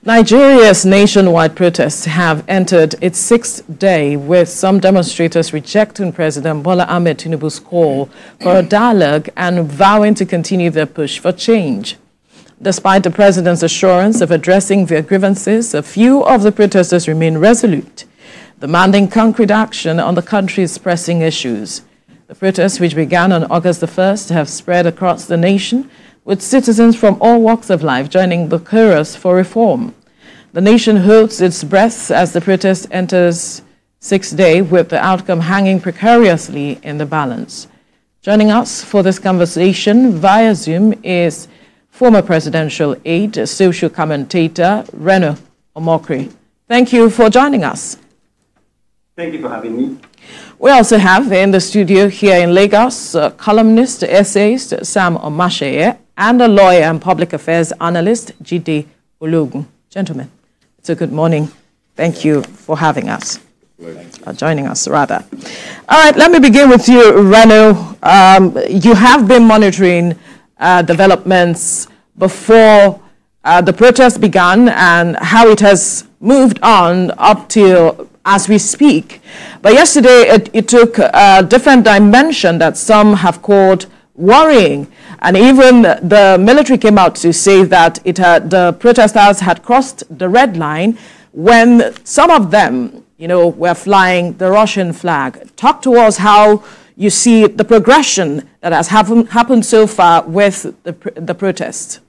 Nigeria's nationwide protests have entered its sixth day, with some demonstrators rejecting President Bola Ahmed Tinubu's call for a dialogue and vowing to continue their push for change. Despite the president's assurance of addressing their grievances, a few of the protesters remain resolute, demanding concrete action on the country's pressing issues. The protests, which began on August the 1st, have spread across the nation, with citizens from all walks of life joining the chorus for reform. The nation holds its breath as the protest enters sixth day, with the outcome hanging precariously in the balance. Joining us for this conversation via Zoom is former presidential aide, social commentator, Reno Omokri. Thank you for joining us. Thank you for having me. We also have in the studio here in Lagos, columnist, essayist Sam Omasheye, and a lawyer and public affairs analyst, Jide Ologun. Gentlemen, it's a good morning. Thank you for having us, joining us, rather. All right, let me begin with you, Reno. You have been monitoring developments before the protest began and how it has moved on up till as we speak. But yesterday, it took a different dimension that some have called worrying. And even the military came out to say that the protesters had crossed the red line when some of them, were flying the Russian flag. Talk to us how you see the progression that has happened so far with the protests.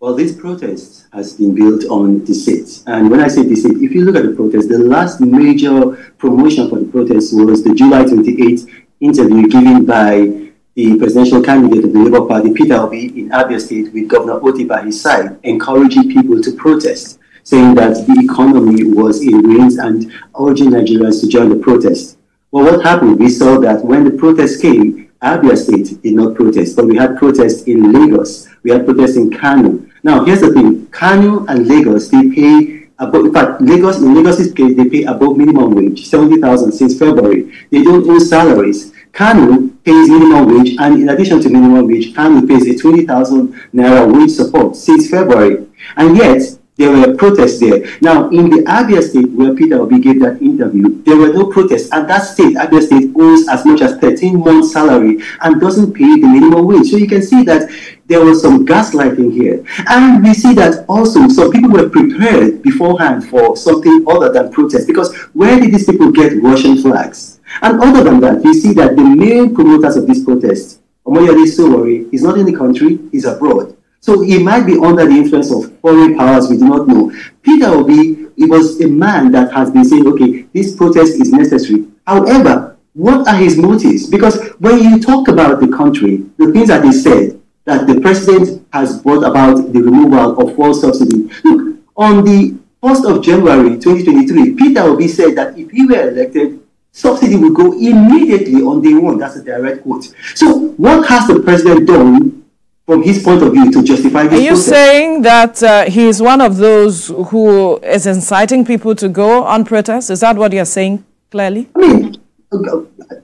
Well, this protest has been built on deceit. And when I say deceit, if you look at the protest, the last major promotion for the protest was the July 28th interview given by the presidential candidate of the Labour Party, Peter Obi, in Abia State, with Governor Oti by his side, encouraging people to protest, saying that the economy was in ruins and urging Nigerians to join the protest. Well, what happened? We saw that when the protest came, Abia State did not protest, but we had protests in Lagos, we had protests in Kano. Now, here's the thing, Kano and Lagos, they pay above, in fact, in Lagos's case, they pay above minimum wage, 70,000 since February. They don't owe salaries. Kano pays minimum wage, and in addition to minimum wage, Kano pays a 20,000 naira wage support since February. And yet, there were protests there. Now, in the Abia State, where Peter Obi gave that interview, there were no protests. And that state, Abia State, owes as much as 13 months' salary and doesn't pay the minimum wage. So you can see that there was some gaslighting here. And we see that also some people were prepared beforehand for something other than protest, because where did these people get Russian flags? And other than that, we see that the main promoters of this protest, Omoyele Sowore, is not in the country, he's abroad. So he might be under the influence of foreign powers, we do not know. Peter Obi, he was a man that has been saying, okay, this protest is necessary. However, what are his motives? Because when you talk about the country, the things that he said, that the president has brought about the removal of fuel subsidy. Look, on the 1st of January 2023, Peter Obi said that if he were elected, subsidy would go immediately on day one. That's a direct quote. So what has the president done from his point of view to justify this? Are you saying that he is one of those who is inciting people to go on protest? Is that what you're saying clearly? I mean,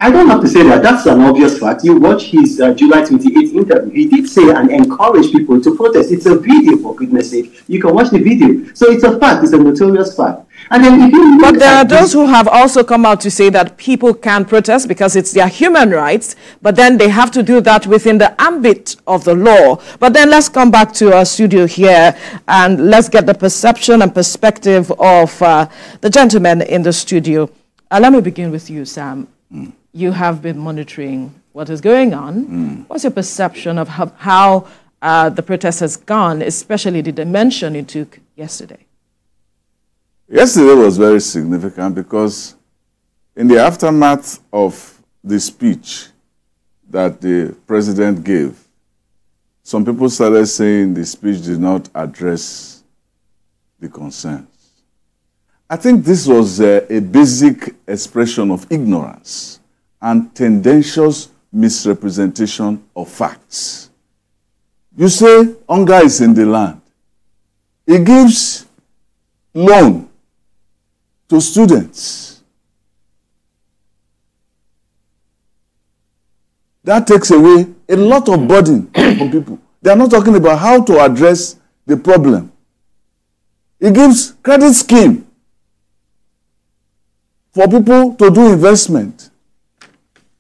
I don't have to say that. That's an obvious fact. You watch his July 28th interview. He did say and encourage people to protest. It's a video, for goodness sake. You can watch the video. So it's a fact. It's a notorious fact. And then if you but there are those who have also come out to say that people can protest because it's their human rights, but then they have to do that within the ambit of the law. But then let's come back to our studio here and let's get the perception and perspective of the gentleman in the studio. Let me begin with you, Sam. You have been monitoring what is going on. What's your perception of how the protest has gone, especially the dimension it took yesterday? Yesterday was very significant because in the aftermath of the speech that the president gave, some people started saying the speech did not address the concerns. I think this was a basic expression of ignorance and tendentious misrepresentation of facts. You say hunger is in the land. It gives loan to students. That takes away a lot of burden from people. They are not talking about how to address the problem. It gives credit scheme for people to do investment.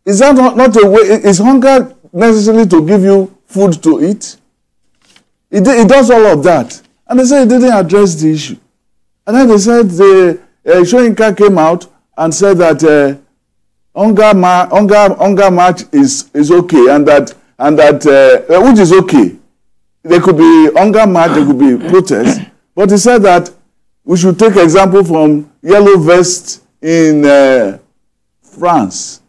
Is that not a way? Is hunger necessarily to give you food to eat? It does all of that. And they said it didn't address the issue. And then they said Shoyinka came out and said that hunger march is okay, and that which is okay. There could be hunger march, there could be protest, but he said that we should take example from yellow vest in France,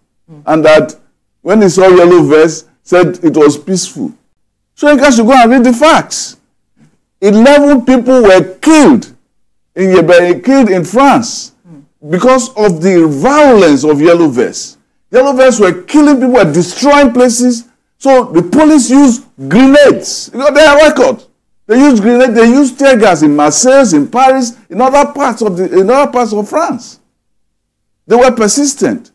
and that when he saw yellow vest, said it was peaceful. So you guys should go and read the facts. 11 people were killed in France because of the violence of yellow vests. Yellow vests were killing people, were destroying places. So the police used grenades. You know, they are record. They used grenades. They used tear gas in Marseille, in Paris, in other parts of France. They were persistent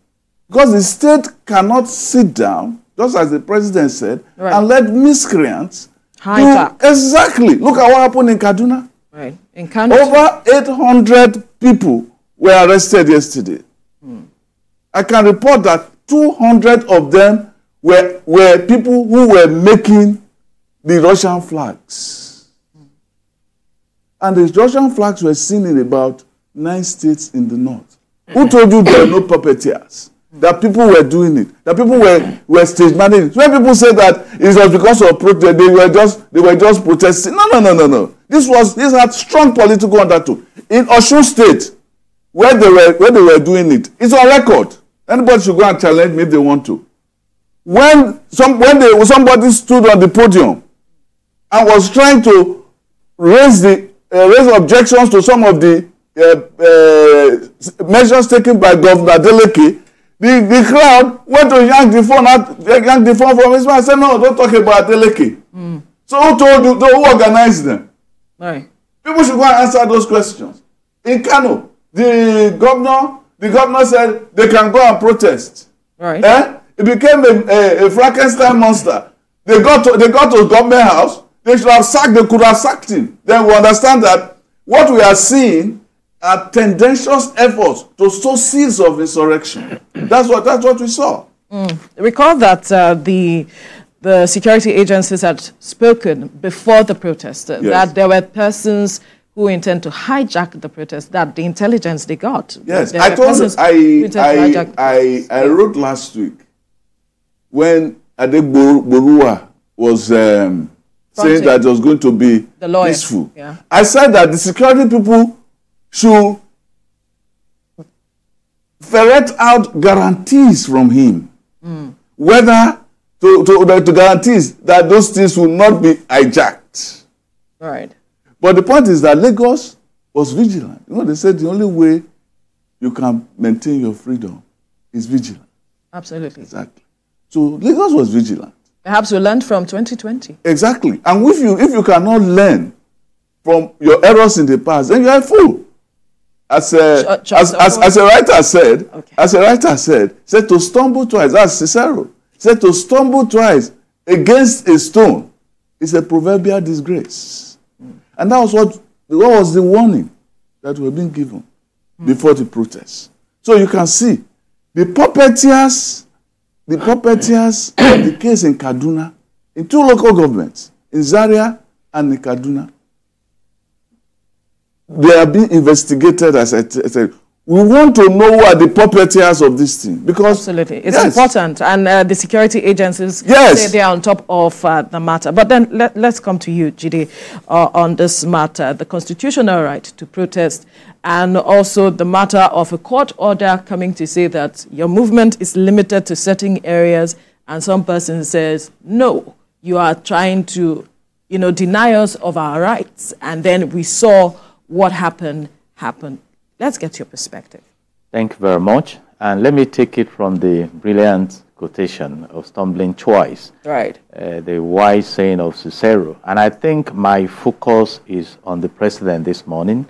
because the state cannot sit down, just as the president said, right, and let miscreants hijack. Exactly. Look at what happened in Kaduna. Right. In Kaduna, over 800 people were arrested yesterday. I can report that 200 of them were people who were making the Russian flags. And the Russian flags were seen in about 9 states in the north. Who told you there were no puppeteers? That people were doing it. That people were stage managing it. When people say that it was because of protest, they were just protesting. No. This had strong political undertone. In Osun State, where they were doing it, it's on record. Anybody should go and challenge me if they want to. When somebody stood on the podium and was trying to raise objections to some of the measures taken by Governor Adeleke, the crowd went to yank the phone from his mouth and said, no, don't talk about Adeleke. So who told you, who organized them? Right. People should go and answer those questions. In Kano, the governor said they can go and protest. Right. It became a Frankenstein monster. They got to government house. They could have sacked him. Then we understand that what we are seeing are tendentious efforts to sow seeds of insurrection. That's what we saw. Recall that the security agencies had spoken before the protest, yes, that there were persons who intend to hijack the protest, that the intelligence they got. Yes, I told you, I wrote last week when Adegborua was saying that it was going to be peaceful. Yeah. I said that the security people should ferret out guarantees from him, whether to guarantees that those things will not be hijacked. Right. But the point is that Lagos was vigilant. You know, they said the only way you can maintain your freedom is vigilant. Absolutely. Exactly. So Lagos was vigilant. Perhaps we learned from 2020. Exactly. And if you cannot learn from your errors in the past, then you are a fool. As a writer said, said to stumble twice, that's Cicero, said to stumble twice against a stone is a proverbial disgrace. And that was what was the warning that were being given before the protests. So you can see the puppeteers of the case in Kaduna, in 2 local governments, in Zaria and in Kaduna, they are being investigated, as I said. We want to know who are the puppeteers of this thing. Because absolutely. It's important. And the security agencies say they are on top of the matter. But then let's come to you, Jide, on this matter. The constitutional right to protest and also the matter of a court order coming to say that your movement is limited to certain areas, and some person says, no, you are trying to, deny us of our rights. And then we saw what happened. Let's get your perspective. Thank you very much. And let me take it from the brilliant quotation of stumbling twice. Right. The wise saying of Cicero. And I think my focus is on the president this morning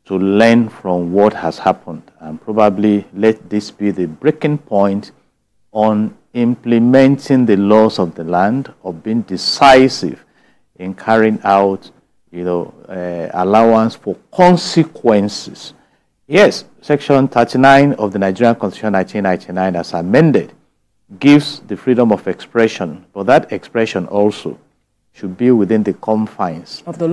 to to learn from what has happened and probably let this be the breaking point on implementing the laws of the land, of being decisive in carrying out, allowance for consequences. Yes, Section 39 of the Nigerian Constitution 1999, as amended, gives the freedom of expression, but that expression also should be within the confines of the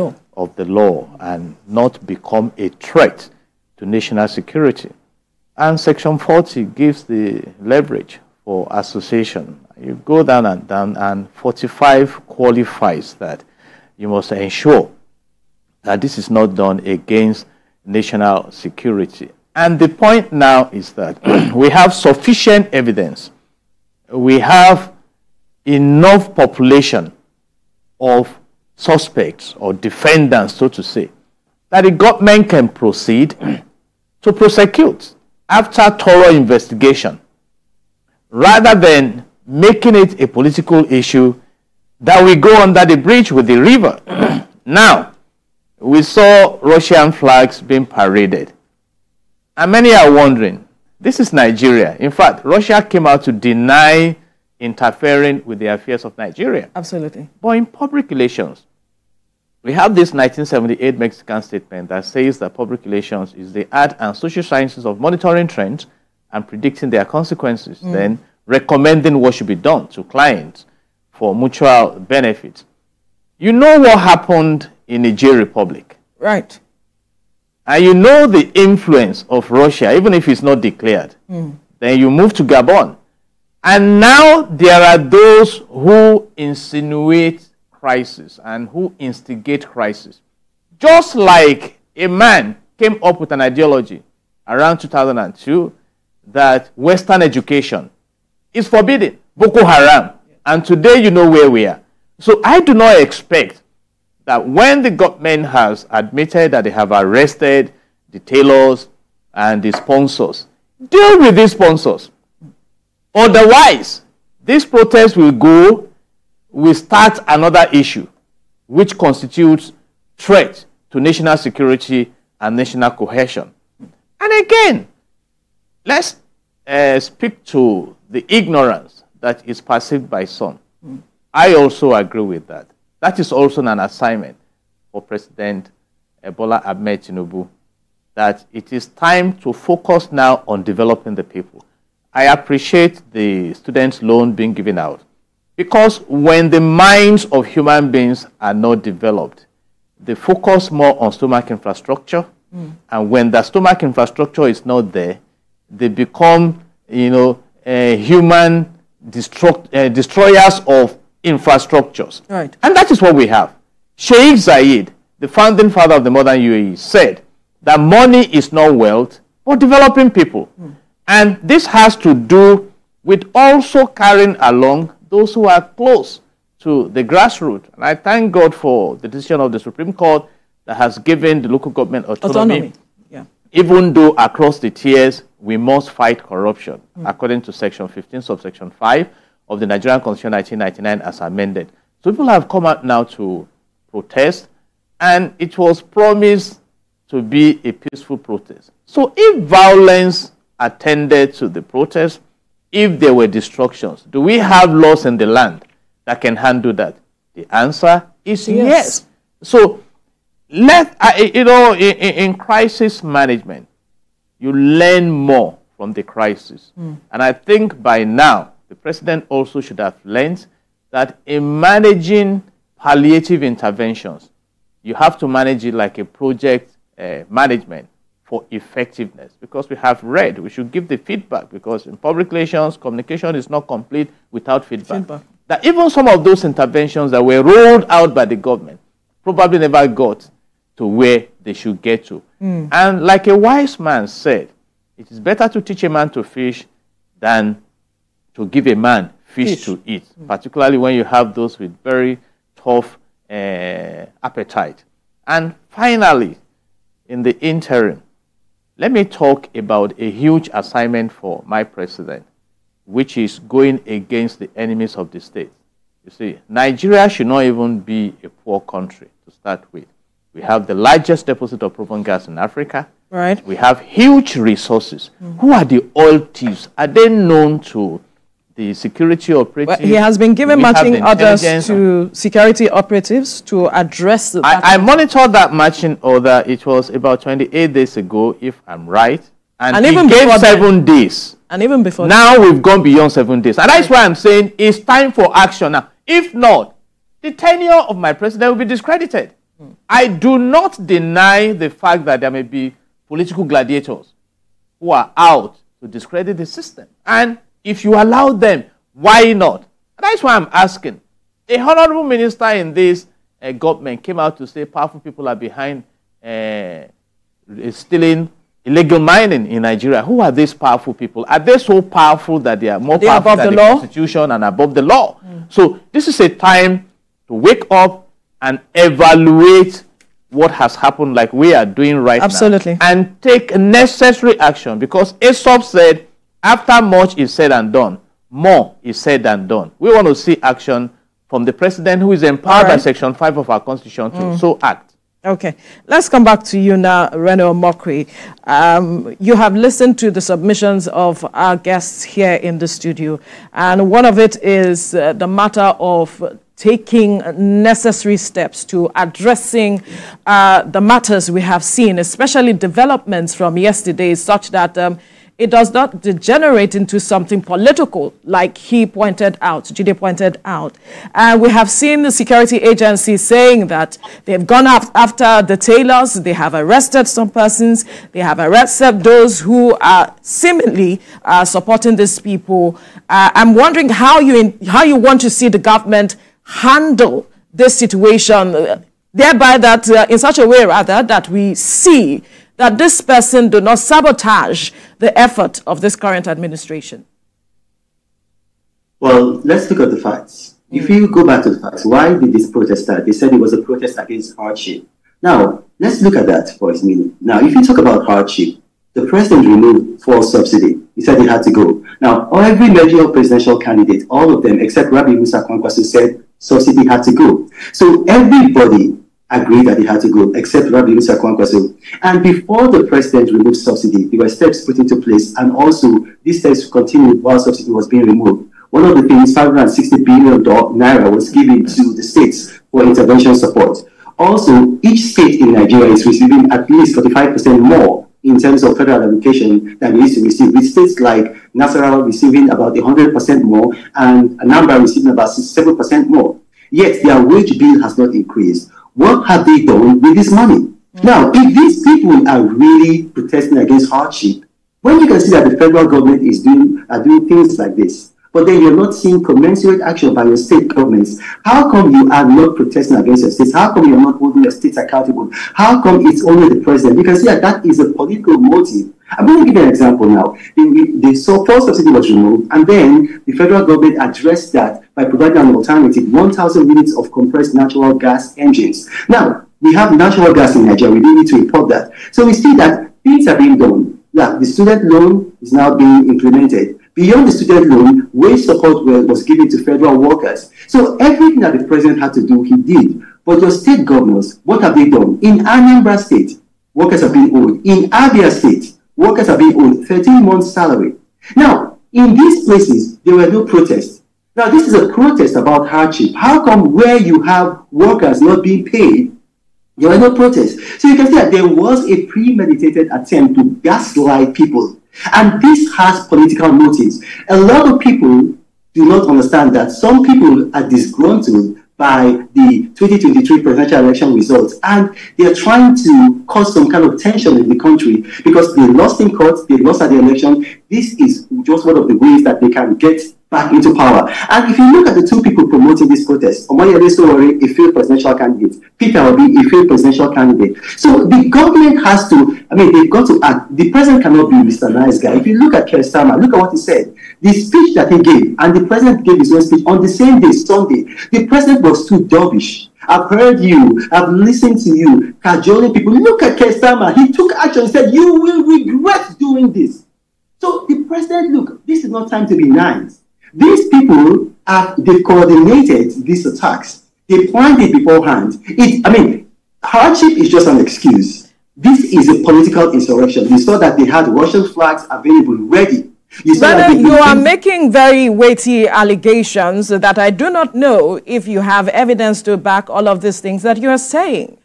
law, and not become a threat to national security. And Section 40 gives the leverage for association. You go down, and 45 qualifies that you must ensure that this is not done against national security. And the point now is that we have sufficient evidence. We have enough population of suspects or defendants, so to say, that the government can proceed to prosecute after thorough investigation, rather than making it a political issue that we go under the bridge with the river. Now, we saw Russian flags being paraded, and many are wondering, this is Nigeria. In fact, Russia came out to deny interfering with the affairs of Nigeria. Absolutely. But in public relations, we have this 1978 Mexican statement that says that public relations is the art and social sciences of monitoring trends and predicting their consequences, then recommending what should be done to clients for mutual benefit. You know what happened in Niger Republic. Right. And you know the influence of Russia, even if it's not declared. Then you move to Gabon. And now there are those who insinuate crisis and who instigate crisis. Just like a man came up with an ideology around 2002 that Western education is forbidden, Boko Haram. And today you know where we are. So I do not expect that when the government has admitted that they have arrested the tailors and the sponsors, deal with these sponsors. Otherwise, this protest will start another issue, which constitutes threat to national security and national cohesion. And again, let's speak to the ignorance that is perceived by some. I also agree with that. That is also an assignment for President Bola Ahmed Tinubu, that it is time to focus now on developing the people. I appreciate the students' loan being given out, because when the minds of human beings are not developed, they focus more on stomach infrastructure, and when the stomach infrastructure is not there, they become, human destroyers of infrastructures. Right. And that is what we have. Sheikh Zayed, the founding father of the modern UAE, said that money is not wealth, but developing people. And this has to do with also carrying along those who are close to the grassroots. And I thank God for the decision of the Supreme Court that has given the local government autonomy. Yeah. Even though across the tiers, we must fight corruption, according to Section 15, subsection 5 of the Nigerian Constitution 1999 as amended. So people have come out now to protest, and it was promised to be a peaceful protest. So if violence attended to the protest, if there were destructions, do we have laws in the land that can handle that? The answer is yes. So in crisis management, you learn more from the crisis. And I think by now, the president also should have learned that in managing palliative interventions, you have to manage it like a project management for effectiveness. Because we have read, we should give the feedback, because in public relations, communication is not complete without feedback. That even some of those interventions that were rolled out by the government probably never got to where they should get to. And like a wise man said, it is better to teach a man to fish than to give a man fish to eat, particularly when you have those with very tough appetite. And finally, in the interim, let me talk about a huge assignment for my president, which is going against the enemies of the state. You see, Nigeria should not even be a poor country to start with. We have the largest deposit of proven gas in Africa. Right. We have huge resources. Who are the oil thieves? Are they known to the security operatives? Well, he has been given matching orders to security operatives to address the... I monitored that matching order. It was about 28 days ago, if I'm right. And even he gave 7 days. And even before... Now we've gone beyond 7 days. And that's why I'm saying it's time for action now. If not, the tenure of my president will be discredited. I do not deny the fact that there may be political gladiators who are out to discredit the system. And if you allow them, why not? And that's why I'm asking. A honorable minister in this government came out to say powerful people are behind stealing illegal mining in Nigeria. Who are these powerful people? Are they so powerful that they are more powerful than the Constitution and above the law? So this is a time to wake up and evaluate what has happened like we are doing right now. And take necessary action, because Aesop said, after much is said and done, more is said than done. We want to see action from the president, who is empowered by Section 5 of our Constitution to so act. Okay, let's come back to you now, Reno Mokri. You have listened to the submissions of our guests here in the studio, and one of it is the matter of taking necessary steps to addressing the matters we have seen, especially developments from yesterday, such that it does not degenerate into something political, like he pointed out, Jide pointed out. And we have seen the security agency saying that they've gone after the tailors, they have arrested some persons, they have arrested those who are seemingly supporting these people. I'm wondering how you want to see the government handle this situation, thereby that in such a way, rather, that we see that this person do not sabotage the effort of this current administration? Well, let's look at the facts. If you go back to the facts, why did this protest start? They said it was a protest against hardship. Now, let's look at that for a minute. Now, if you talk about hardship, the president removed fuel subsidy. He said it had to go. Now, every major presidential candidate, all of them, except Rabi Musa Kwankwaso, said subsidy had to go. So everybody agreed that it had to go, except Rabi Musa Kwankwaso. And before the president removed subsidy, there were steps put into place, and also these steps continued while subsidy was being removed. One of the things, 560 billion naira was given to the states for intervention support. Also, each state in Nigeria is receiving at least 45% more in terms of federal allocation than they used to receive, with states like Nasarawa receiving about 100% more and Anambra receiving about 67% more. Yet their wage bill has not increased. What have they done with this money? Now, if these people are really protesting against hardship, when you can see that the federal government is doing things like this, but then you're not seeing commensurate action by your state governments, how come you are not protesting against your states? How come you're not holding your states accountable? How come it's only the president? You can see that that is a political motive. I'm going to give you an example now. The fuel subsidy was removed, and then the federal government addressed that by providing an alternative, 1,000 units of compressed natural gas engines. Now, we have natural gas in Nigeria. We didn't need to report that. So we see that things are being done. Yeah, the student loan is now being implemented. Beyond the student loan, wage support was given to federal workers. So everything that the president had to do, he did. But your state governors, what have they done? In Anambra State, workers are being owed. In Abia State, workers are being owed 13 months' salary. Now, in these places, there were no protests. Now, this is a protest about hardship. How come where you have workers not being paid, there were no protests? So you can see that there was a premeditated attempt to gaslight people. And this has political motives. A lot of people do not understand that some people are disgruntled by the 2023 presidential election results, and they're trying to cause some kind of tension in the country because they lost in court, they lost at the election. This is just one of the ways that they can get back into power. And if you look at the two people promoting this protest, Omoyele Sowore, a failed presidential candidate, Peter Obi, a failed presidential candidate. So the government has to, they've got to act. The president cannot be Mr. Nice Guy. If you look at Keir Starmer, look at what he said. The speech that he gave, and the president gave his own speech on the same day, Sunday, the president was too dovish. I've heard you, I've listened to you, cajoling people. Look at Keir Starmer. He took action and said, you will regret doing this. So the president, look, this is not time to be nice. These people, they've coordinated these attacks. They planned it beforehand. hardship is just an excuse. This is a political insurrection. You saw that they had Russian flags available, ready. You are making very weighty allegations that I do not know if you have evidence to back all of these things that you are saying.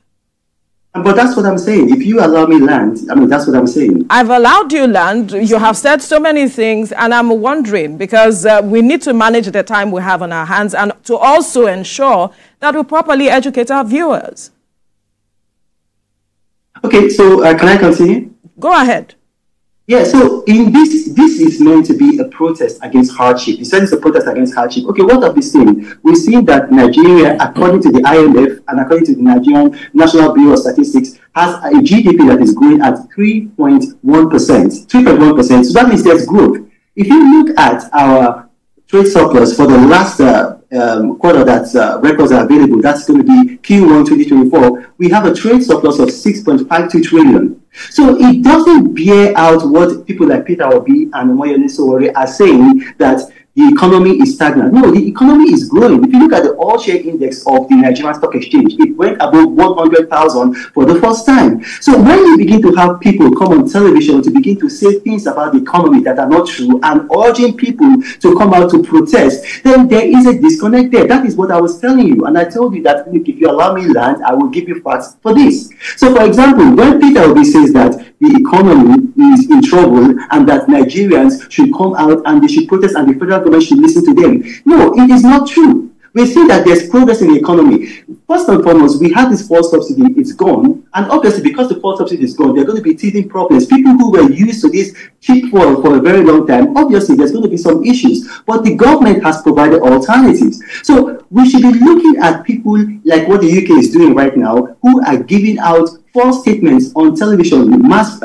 But that's what I'm saying. If you allow me land, I mean, that's what I'm saying. I've allowed you land. You have said so many things, and I'm wondering, because we need to manage the time we have on our hands and to also ensure that we properly educate our viewers. Okay, so can I continue? Go ahead. Yeah, so in this is meant to be a protest against hardship. You said it's a protest against hardship. Okay, what have we seen? We've seen that Nigeria, according to the IMF and according to the Nigerian National Bureau of Statistics, has a GDP that is growing at 3.1%. 3.1%. So that means there's growth. If you look at our trade surplus for the last quarter that records are available, that's going to be Q1 2024, we have a trade surplus of 6.52 trillion. So it doesn't bear out what people like Peter Obi and Omoyele Sowore are saying, that the economy is stagnant. No, the economy is growing. If you look at the all share index of the Nigerian Stock Exchange, it went above 100,000 for the first time. So when you begin to have people come on television to begin to say things about the economy that are not true and urging people to come out to protest, then there is a disconnect there. That is what I was telling you. And I told you that, look, if you allow me land, I will give you facts for this. So for example, when Peter Obi says that the economy is in trouble and that Nigerians should come out and they should protest and the federal government should listen to them. No, it is not true. We see that there's progress in the economy. First and foremost, we had this fuel subsidy, it's gone. And obviously, because the fuel subsidy is gone, there are going to be teething problems. People who were used to this cheap fuel for a very long time, obviously, there's going to be some issues. But the government has provided alternatives. So we should be looking at people like what the UK is doing right now, who are giving out false statements on television, mass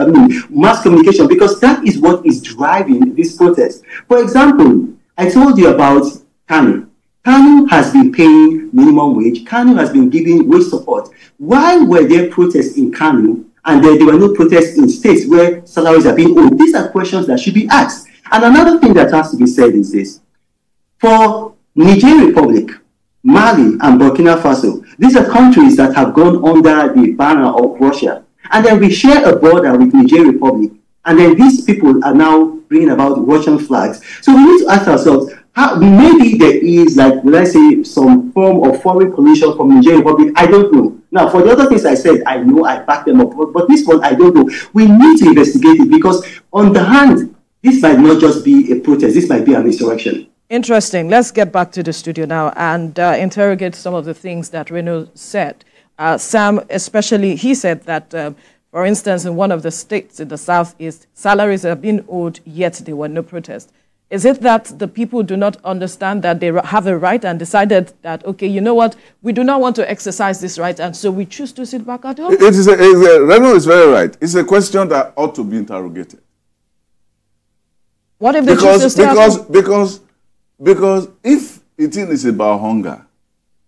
communication, because that is what is driving this protest. For example, I told you about Kanu. Kanu has been paying minimum wage. Kanu has been giving wage support. Why were there protests in Kanu and there were no protests in states where salaries are being owed? These are questions that should be asked. And another thing that has to be said is this. For Niger Republic, Mali, and Burkina Faso, these are countries that have gone under the banner of Russia. And then we share a border with Niger Republic. And then these people are now bringing about Russian flags. So we need to ask ourselves, maybe there is, like, will I say, some form of foreign collusion from Niger Republic? I don't know. Now, for the other things I said, I know, I back them up. But this one, I don't know. We need to investigate it because, on the hand, this might not just be a protest. This might be an insurrection. Interesting. Let's get back to the studio now and interrogate some of the things that Reno said. Sam, especially, he said that, for instance, in one of the states in the southeast, salaries have been owed, yet there were no protests. Is it that the people do not understand that they have a right and decided that, okay, you know what, we do not want to exercise this right, and so we choose to sit back at home? Reno is very right. It's a question that ought to be interrogated. What if they choose to stay at home? Because if it is about hunger,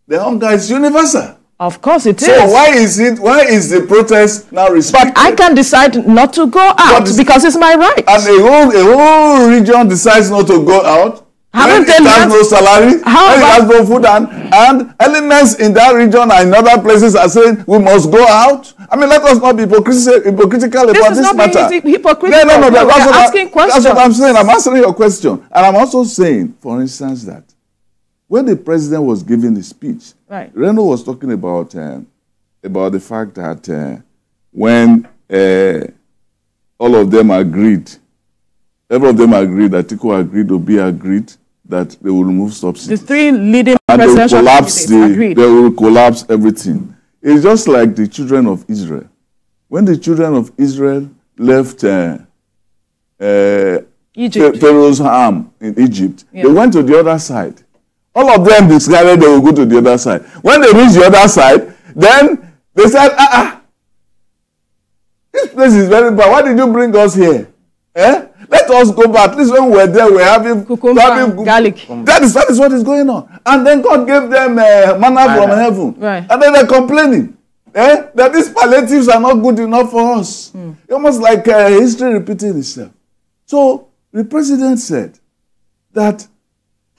the hunger is universal. Of course it is. So why is the protest now restricted? But I can decide not to go out because it's my right. And a whole region decides not to go out. When it has no salary, when it has no food, and elements in that region and in other places are saying we must go out. I mean, let us not be hypocritical about this matter. This is not hypocritical. No, that's what I'm saying. I'm answering your question. And I'm also saying, for instance, that when the president was giving the speech, right, Reno was talking about the fact that when all of them agreed, every of them agreed, that Tiku agreed, Obi agreed, that they will remove subsidies. The three leading presidential candidates agreed. They will collapse everything. It's just like the children of Israel. When the children of Israel left Pharaoh's arm in Egypt, they went to the other side. All of them decided they will go to the other side. When they reached the other side, then they said, this place is very bad. Why did you bring us here? Let us go back. At least when we were there, we were having garlic. That is what is going on. And then God gave them manna from heaven. Right. And then they're complaining that these palliatives are not good enough for us. It's almost like history repeating itself. So the president said that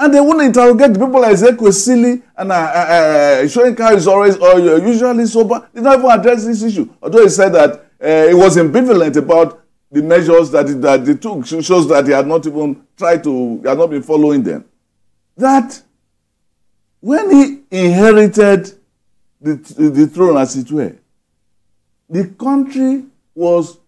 And they wouldn't interrogate the people like Zekwesili and Shoyinka is always or usually sober. They don't even address this issue. Although he said that it was ambivalent about the measures that they took, shows that he had not even tried to, he had not been following them. That when he inherited the throne, as it were, the country was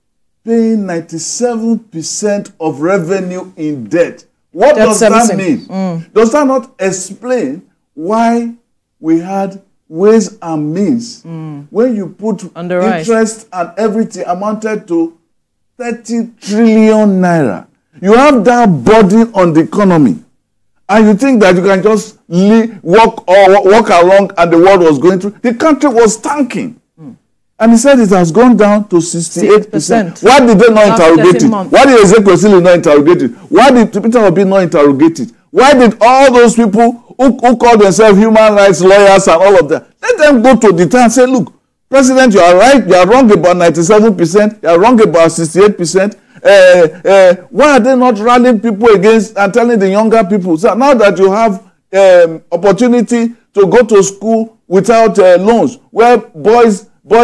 paying 97% of revenue in debt. What does that mean? Does that not explain why we had ways and means when you put interest and everything amounted to 30 trillion naira? You have that burden on the economy, and you think that you can just walk along and the world was going through. The country was tanking. And he said it has gone down to 68%. Why did they not interrogate it? Why did Ezekwesili not interrogate it? Why did Peter Obi not interrogate it? Why did all those people who call themselves human rights lawyers and all of that, let them go to the town and say, look, President, you are right, you are wrong about 97%, you are wrong about 68%. Why are they not rallying people against and telling the younger people? So now that you have opportunity to go to school without loans, where boys who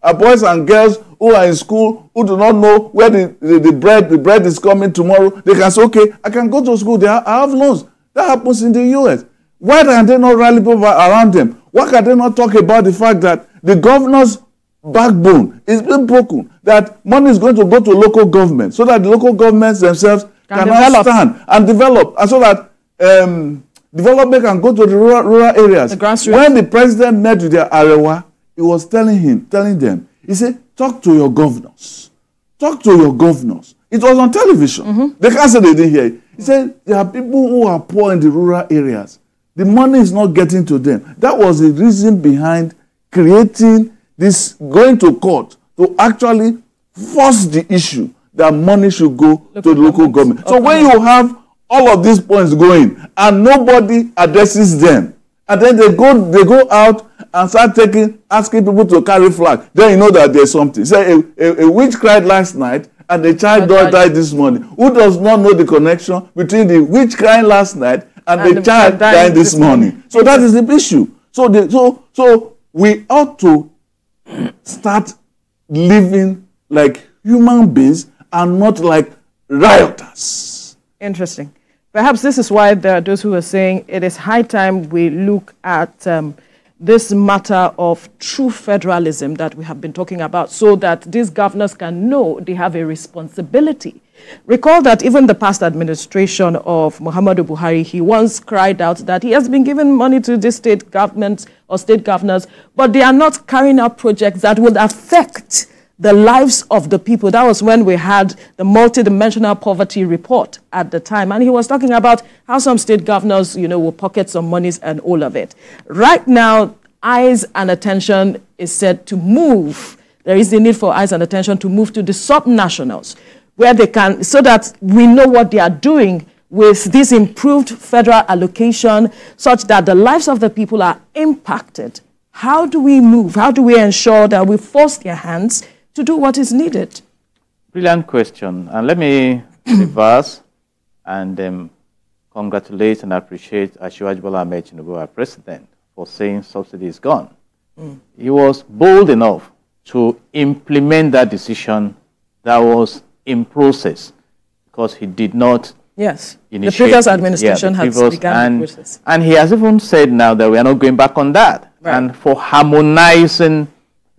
are boys and girls who are in school who do not know where the bread is coming tomorrow, they can say, okay, I can go to school, I have loans. That happens in the US. Why can they not rally people around them? Why can they not talk about the fact that the governor's backbone is being broken, that money is going to go to local government so that the local governments themselves can stand and develop, and so that development can go to the rural areas. When the president met with the Arewa, he was telling them, he said, talk to your governors. Talk to your governors. It was on television. They can't say they didn't hear it. He said, there are people who are poor in the rural areas. The money is not getting to them. That was the reason behind creating this, going to court to actually force the issue that money should go to the local government. So when you have all of these points going and nobody addresses them, and then they go out and start asking people to carry flag, then you know that there's something. Say a witch cried last night and the child died this morning. Who does not know the connection between the witch crying last night and the child dying this morning? So that is the issue. So we ought to start living like human beings and not like rioters. Interesting. Perhaps this is why there are those who are saying it is high time we look at this matter of true federalism that we have been talking about, so that these governors can know they have a responsibility. Recall that even the past administration of Muhammadu Buhari, he once cried out that he has been giving money to the state governments or state governors, but they are not carrying out projects that would affect the lives of the people. That was when we had the multidimensional poverty report at the time. And he was talking about how some state governors, will pocket some monies and all of it. Right now, eyes and attention is said to move. There is the need for eyes and attention to move to the subnationals, where they can, so that we know what they are doing with this improved federal allocation, such that the lives of the people are impacted. How do we move? How do we ensure that we force their hands to do what is needed? Brilliant question. And let me reverse and congratulate and appreciate Asiwaju Bola Ahmed Tinubu, our president, for saying subsidy is gone. He was bold enough to implement that decision that was in process, because he did not initiate. The previous administration has begun the process. And he has even said now that we are not going back on that. Right. And for harmonizing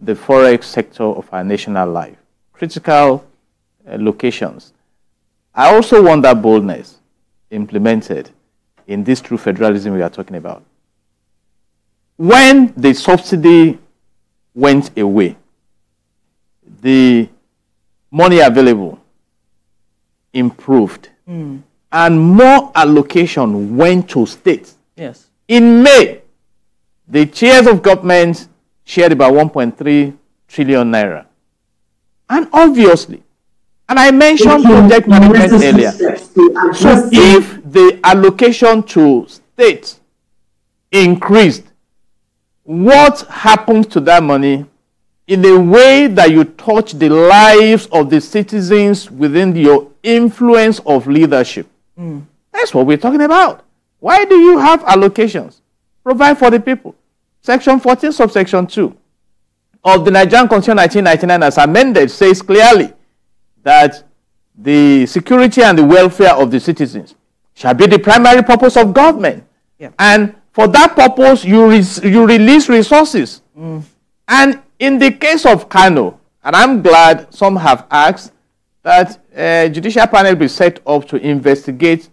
the forex sector of our national life, critical locations. I also want that boldness implemented in this true federalism we are talking about. When the subsidy went away, the money available improved, and more allocation went to states. Yes. In May, the chairs of government shared about 1.3 trillion naira. And obviously, and I mentioned project management earlier, so if the allocation to states increased, what happens to that money in a way that you touch the lives of the citizens within your influence of leadership? That's what we're talking about. Why do you have allocations? Provide for the people. Section 14, subsection 2 of the Nigerian Constitution 1999 as amended says clearly that the security and the welfare of the citizens shall be the primary purpose of government. Yep. And for that purpose, you release resources. And in the case of Kano, and I'm glad some have asked that a judicial panel be set up to investigate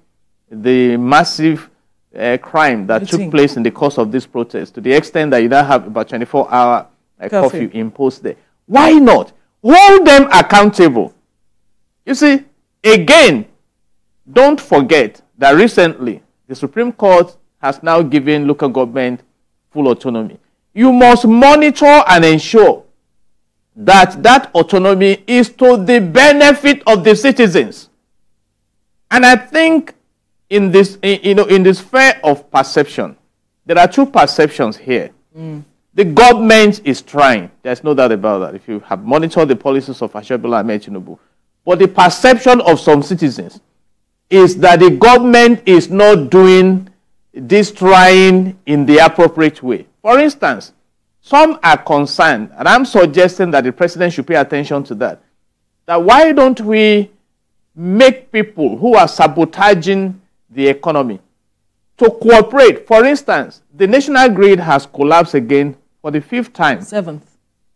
the massive crime that took place in the course of this protest, to the extent that you now have about 24-hour curfew imposed there. Why not? Hold them accountable. You see, again, don't forget that recently the Supreme Court has now given local government full autonomy. You must monitor and ensure that that autonomy is to the benefit of the citizens. And I think in this, in this sphere of perception, there are two perceptions here. The government is trying. There's no doubt about that. If you have monitored the policies of Bola Ahmed Tinubu, but the perception of some citizens is that the government is not doing this trying in the appropriate way. For instance, some are concerned, and I'm suggesting that the president should pay attention to that, that why don't we make people who are sabotaging the economy to cooperate? For instance, the national grid has collapsed again for the 5th time. 7th.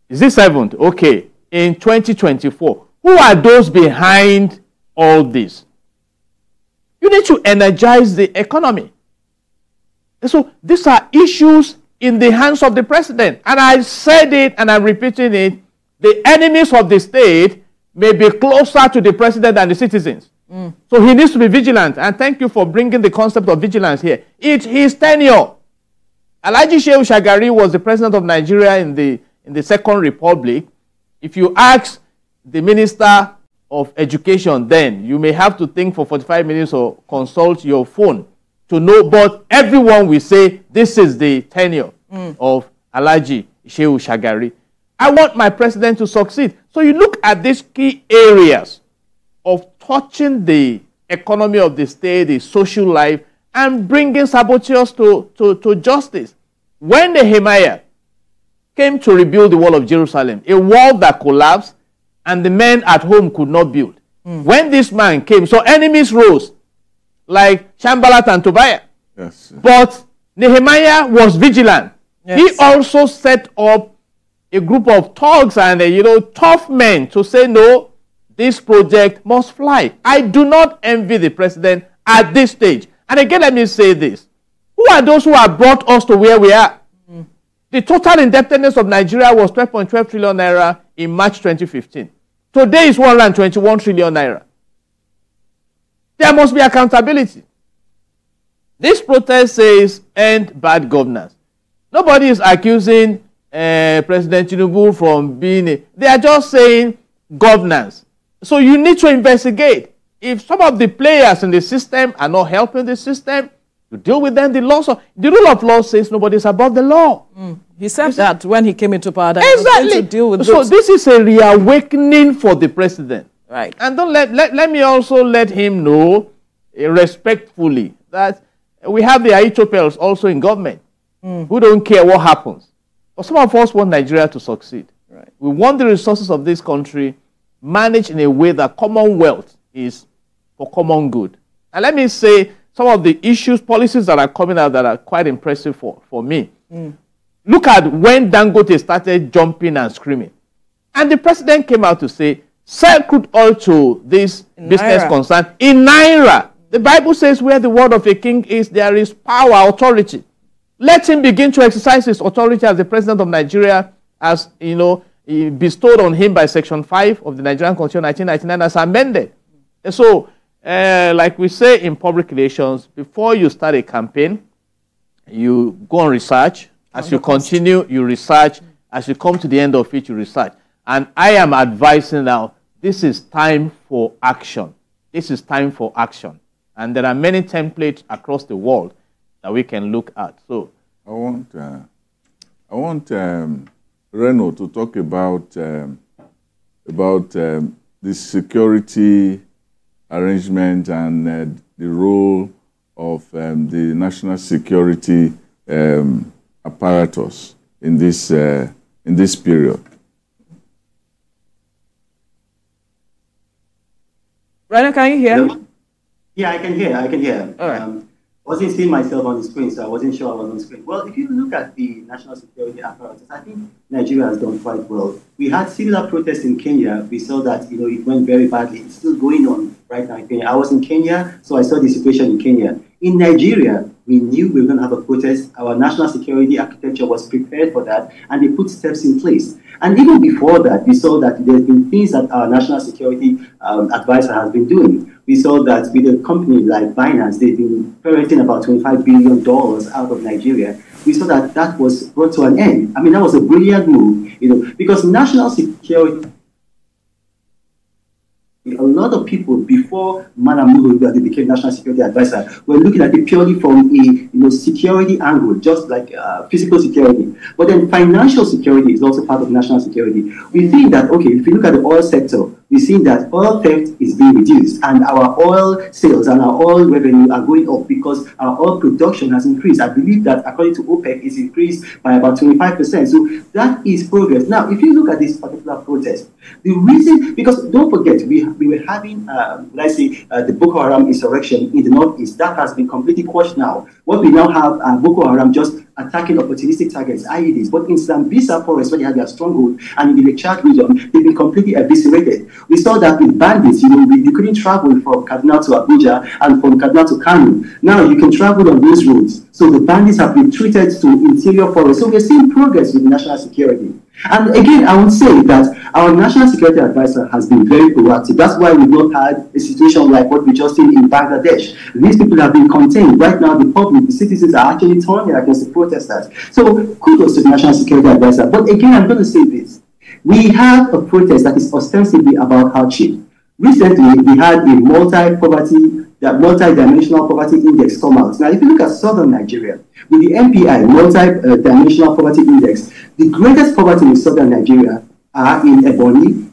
Is it 7th? Okay. In 2024. Who are those behind all this? You need to energize the economy. And so these are issues in the hands of the president. And I said it and I'm repeating it. The enemies of the state may be closer to the president than the citizens. So he needs to be vigilant. And thank you for bringing the concept of vigilance here. It's his tenure. Alhaji Shehu Shagari was the president of Nigeria in the Second Republic. If you ask the Minister of Education then, you may have to think for 45 minutes or consult your phone to know, but everyone will say this is the tenure of Alhaji Shehu Shagari. I want my president to succeed. So you look at these key areas of touching the economy of the state, the social life, and bringing saboteurs to justice. When Nehemiah came to rebuild the wall of Jerusalem, a wall that collapsed and the men at home could not build. When this man came, so enemies rose, like Sanballat and Tobiah. Yes. But Nehemiah was vigilant. Yes. He also set up a group of thugs and tough men to say, no, this project must fly. I do not envy the president at this stage. And again, let me say this. Who are those who have brought us to where we are? The total indebtedness of Nigeria was 12.12 trillion naira in March 2015. Today is 121 trillion naira. There must be accountability. This protest says end bad governance. Nobody is accusing President Tinubu from being they are just saying governance. So you need to investigate. If some of the players in the system are not helping the system, you deal with them. The rule of law says nobody is above the law. He said that when he came into power. That exactly. He was going to deal with so this is a reawakening for the president. Right. And don't let me also let him know respectfully that we have the Ahitophels also in government who don't care what happens. But some of us want Nigeria to succeed. Right. We want the resources of this country managed in a way that commonwealth is for common good. And let me say some of the issues, policies that are coming out that are quite impressive for me. Look at when Dangote started jumping and screaming. And the president came out to say, sell crude oil to this business concern in Naira. The Bible says where the word of a king is, there is power, authority. Let him begin to exercise his authority as the president of Nigeria, as bestowed on him by Section 5 of the Nigerian Constitution 1999 as amended. And so, like we say in public relations, before you start a campaign, you go on research. As you continue, you research. As you come to the end of it, you research. And I am advising now, this is time for action. This is time for action. And there are many templates across the world that we can look at. So I want Reno to talk about the security arrangement and the role of the national security apparatus in this period. Rana, can you hear? Hello? Yeah, I can hear. All right. I wasn't seeing myself on the screen, so I wasn't sure I was on the screen. Well, if you look at the national security apparatus, I think Nigeria has done quite well. We had similar protests in Kenya. We saw that, it went very badly. It's still going on right now in Kenya. I was in Kenya, so I saw the situation in Kenya. In Nigeria, we knew we were going to have a protest. Our national security architecture was prepared for that, and they put steps in place. And even before that, we saw that there's been things that our national security advisor has been doing. We saw that with a company like Binance, they've been parenting about $25 billion out of Nigeria. We saw that that was brought to an end. I mean, that was a brilliant move, because national security, a lot of people before Madam Nuhu, they became national security advisor, were looking at it purely from a security angle, just like physical security. But then financial security is also part of national security. We think that, okay, if you look at the oil sector, we've seen that oil theft is being reduced, and our oil sales and our oil revenue are going up because our oil production has increased. I believe that according to OPEC, it's increased by about 25%. So that is progress. Now, if you look at this particular protest, the reason, because don't forget, we were having, the Boko Haram insurrection in the northeast. That has been completely quashed now. What we now have Boko Haram just attacking opportunistic targets, IEDs. But in Sambisa forest, where they had their stronghold, and in the Chad region, they've been completely eviscerated. We saw that with bandits, you couldn't travel from Kaduna to Abuja and from Kaduna to Kano. Now you can travel on those roads. So the bandits have retreated to interior forests. So we're seeing progress with national security. And again, I would say that our national security advisor has been very proactive. That's why we've not had a situation like what we just seen in Bangladesh. These people have been contained. Right now, the public, the citizens are actually turning against the protesters. So kudos to the national security advisor. But again, I'm going to say this. We have a protest that is ostensibly about hardship. Recently, we had a multi-dimensional poverty index come out. Now, if you look at southern Nigeria, with the MPI, multi-dimensional poverty index, the greatest poverty in southern Nigeria are in Ebonyi,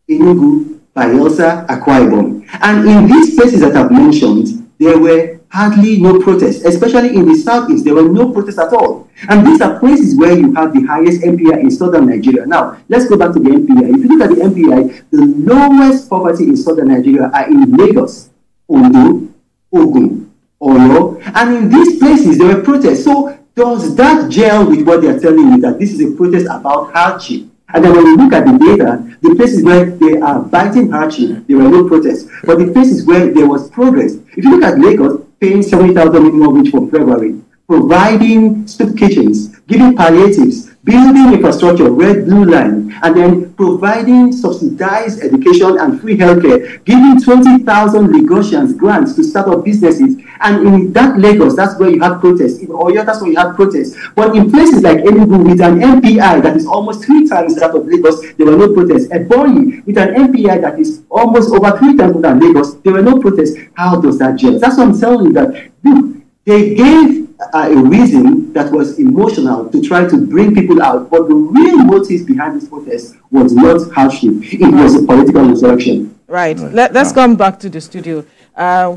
Enugu, Bayelsa, Akwa Ibom. And in these places that I've mentioned, there were hardly no protests, especially in the southeast. There were no protests at all. And these are places where you have the highest MPI in southern Nigeria. Now, let's go back to the MPI. If you look at the MPI, the lowest poverty in southern Nigeria are in Lagos, Ondo, Ogun, Oyo. And in these places, there were protests. So does that gel with what they are telling you, that this is a protest about hardship? And then when you look at the data, the places where they are biting hardship, there were no protests. But the places where there was progress, if you look at Lagos, paying 70,000 minimum wage from February, providing soup kitchens, giving palliatives, building infrastructure, red, blue line, and then providing subsidized education and free healthcare, giving 20,000 Lagosians grants to start up businesses. And in that Lagos, that's where you have protests. In Oyo, that's where you have protests. But in places like Enugu, with an MPI that is almost 3 times that of Lagos, there were no protests. Ebonyi, with an MPI that is almost over 3 times than Lagos, there were no protests. How does that gel? That's what I'm telling you, that look, they gave a reason that was emotional to try to bring people out, but the real motive behind this protest was not hardship. It was a political insurrection. Right. Let's come back to the studio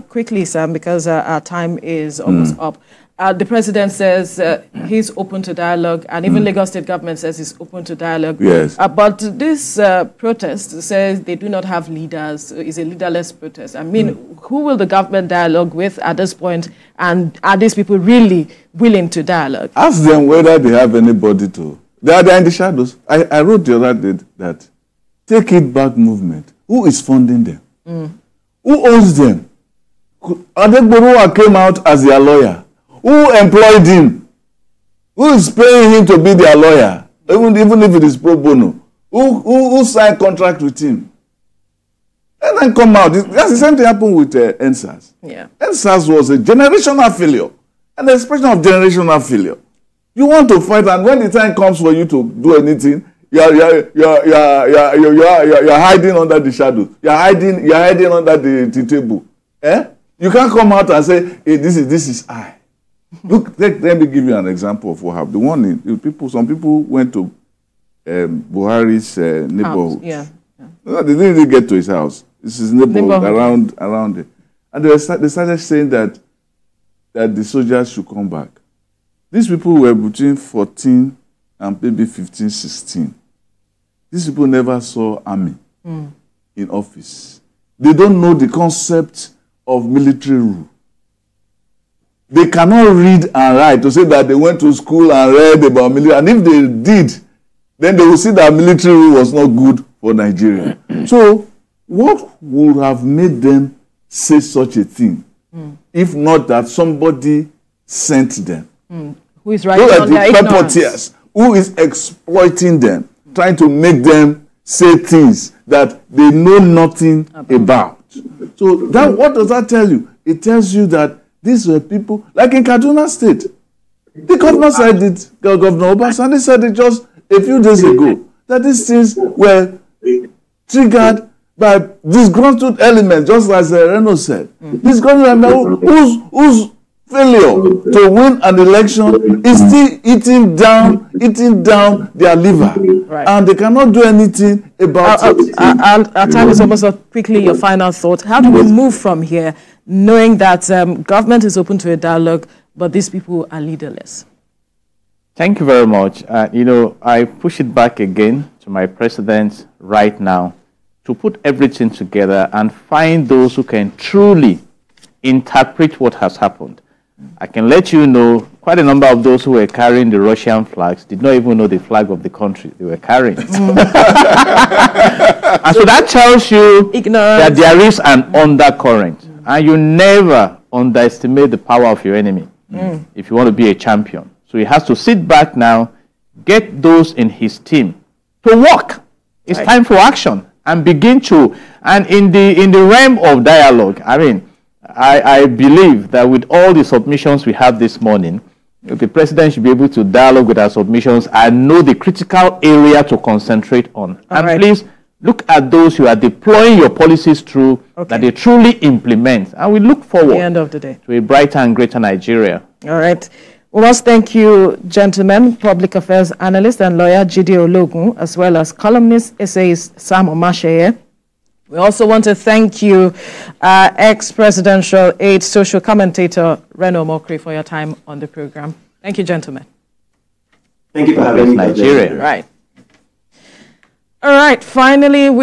quickly, Sam, because our time is almost up. The president says he's open to dialogue, and even Lagos State government says he's open to dialogue. Yes. But this protest says they do not have leaders. It's a leaderless protest. I mean, who will the government dialogue with at this point? And are these people really willing to dialogue? Ask them whether they have anybody to. They are in the shadows. I wrote the other day that Take It Back movement. Who is funding them? Who owns them? Adegboruwa came out as their lawyer. Who employed him? Who is paying him to be their lawyer? Even if it is pro bono. Who signed contract with him? And then come out. That's the same thing happened with NSAS. Yeah. NSAS was a generational failure. An expression of generational failure. You want to fight, and when the time comes for you to do anything, you're hiding under the shadow. You're hiding under the table. You can't come out and say, hey, this is I. Look, let me give you an example of what happened. Some people went to Buhari's neighborhood. Yeah. No, they didn't really get to his house. This is neighborhood around it. And they started saying that the soldiers should come back. These people were between 14 and maybe 15, 16. These people never saw army in office. They don't know the concept of military rule. They cannot read and write to say that they went to school and read about military. And if they did, then they will see that military rule was not good for Nigeria. So what would have made them say such a thing, if not that somebody sent them? Who is writing on their ignorance? Who is exploiting them, trying to make them say things that they know nothing about. So what does that tell you? It tells you that these were people, like in Kaduna State. The governor said it, Governor Obasanjo said it just a few days ago, that these things were triggered by disgruntled elements, just as Reno said. Disgruntled elements whose failure to win an election is still eating down their liver. Right. And they cannot do anything about it. Our time is almost up. Quickly, your final thought. How do we move from here, knowing that government is open to a dialogue, but these people are leaderless? Thank you very much. I push it back again to my president right now to put everything together and find those who can truly interpret what has happened. I can let you know quite a number of those who were carrying the Russian flags did not even know the flag of the country they were carrying. And so that tells you that there is an undercurrent. And you never underestimate the power of your enemy if you want to be a champion. So he has to sit back now, get those in his team to work. It's time for action and begin to. And in the realm of dialogue, I believe that with all the submissions we have this morning, the president should be able to dialogue with our submissions and know the critical area to concentrate on. Please look at those who are deploying your policies through that they truly implement. And we look forward end of the day to a brighter and greater Nigeria. All right. We must thank you, gentlemen, public affairs analyst and lawyer Jide Ologun, as well as columnist, essayist Sam Omasheye. We also want to thank you, ex-presidential aide, social commentator Reno Mokri, for your time on the program. Thank you, gentlemen. Thank you for having me. Nigeria. Right. All right. Finally, we